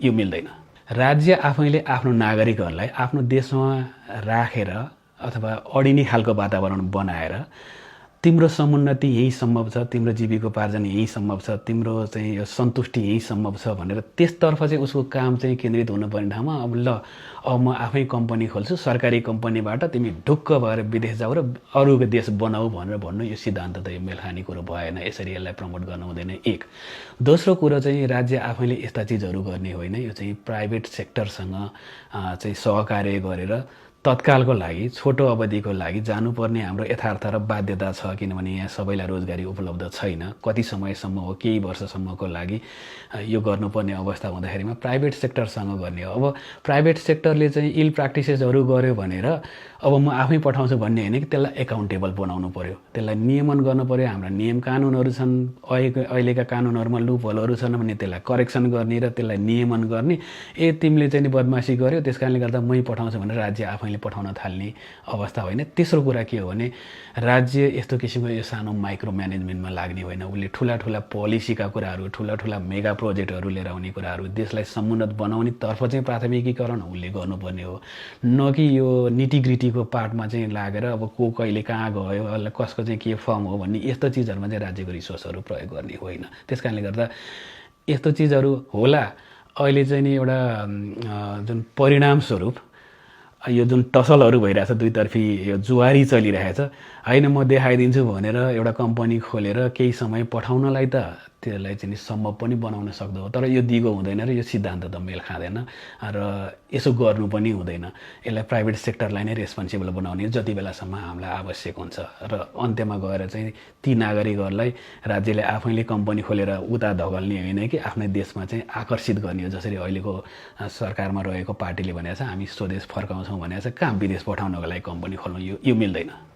यो मिल्दैन। राज्य आफैले आफ्नो नागरिकहरूलाई आफ्नो देशमा राखेर अथवा अडिने खालको वातावरण बनाएर तिम्रो समुन्नति यही सम्भव छ, तिम्रो जीविकोपार्जन यही सम्भव छ, तिम्रो चाहिँ यो सन्तुष्टि यही सम्भव छ भनेर त्यसतर्फ चाहिँ उसको काम चाहिँ केन्द्रित हुनुपर्ने ठाउँमा अब ल अब म आफै कम्पनी खोल्छु, सरकारी कम्पनीबाट तिमी ढुक्क भएर विदेश जाऊ र अरूको देश बनाऊ भनेर भन्नु यो सिद्धान्त त यो मेल खाने कुरो भएन। यसरी यसलाई प्रमोट गर्न हुँदैन। एक दोस्रो कुरो चाहिँ राज्य आफैले यस्ता चिजहरू गर्ने होइन, यो चाहिँ प्राइभेट सेक्टरसँग चाहिँ सहकार्य गरेर तत्कालको लागि छोटो अवधिको लागि जानुपर्ने हाम्रो यथार्थ र बाध्यता छ। किनभने यहाँ सबैलाई रोजगारी उपलब्ध छैन, कति समयसम्म हो, केही वर्षसम्मको लागि यो गर्नुपर्ने अवस्था हुँदाखेरिमा प्राइभेट सेक्टरसँग गर्ने हो। अब प्राइभेट सेक्टरले चाहिँ इल प्र्याक्टिसेसहरू गर्यो भनेर अब म आफै पठाउँछु भन्ने होइन कि त्यसलाई एकाउन्टेबल बनाउनु पर्यो, त्यसलाई नियमन गर्नु पर्यो। हाम्रा नियम कानुनहरू छन्, अहिलेका कानुनहरूमा लुपहोलहरू छन् भने त्यसलाई करेक्सन गर्ने र त्यसलाई नियमन गर्ने। तिमीले चाहिँ बदमासी गर्यो त्यस कारणले गर्दा मै पठाउँछु भनेर राज्य आफैले पठाउन थाल्ने अवस्था होइन। तेस्रो कुरा के हो भने राज्य यस्तो किसिमको यो सानो माइक्रो म्यानेजमेन्टमा लाग्ने होइन। उसले ठुला ठुला पोलिसीका कुराहरू, ठुला ठुला मेगा प्रोजेक्टहरू लिएर आउने कुराहरू, देशलाई समुन्नत बनाउने तर्फ चाहिँ प्राथमिकीकरण उसले गर्नुपर्ने हो, न कि यो निटिग्रिटीको पार्टमा चाहिँ लागेर अब को कहिले कहाँ गयो, कसको चाहिँ के फर्म हो भन्ने यस्तो चिजहरूमा चाहिँ राज्यको रिसोर्सहरू प्रयोग गर्ने होइन। त्यस कारणले गर्दा यस्तो चिजहरू होला। अहिले चाहिँ नि एउटा जुन परिणामस्वरूप यो जुन टसलहरू भइरहेछ, दुईतर्फी यो जुवारी चलिरहेछ होइन, म देखाइदिन्छु भनेर एउटा कम्पनी खोलेर केही समय पठाउनलाई त त्यसलाई चाहिँ सम्भव पनि बनाउन सक्दो हो, तर यो दिगो हुँदैन र यो सिद्धान्त त मेल खाँदैन र यसो गर्नु पनि हुँदैन। यसलाई प्राइभेट सेक्टरलाई नै रेस्पोन्सिबल बनाउने जति बेलासम्म हामीलाई आवश्यक हुन्छ र अन्त्यमा गएर चाहिँ ती नागरिकहरूलाई राज्यले आफैले कम्पनी खोलेर उता धगल्ने होइन कि आफ्नै देशमा चाहिँ आकर्षित गर्ने हो। जसरी अहिलेको सरकारमा रहेको पार्टीले भनेको छ हामी स्वदेश फर्काउँछौँ भनेको छ, कहाँ विदेश पठाउनको लागि कम्पनी खोल्नु, यो मिल्दैन।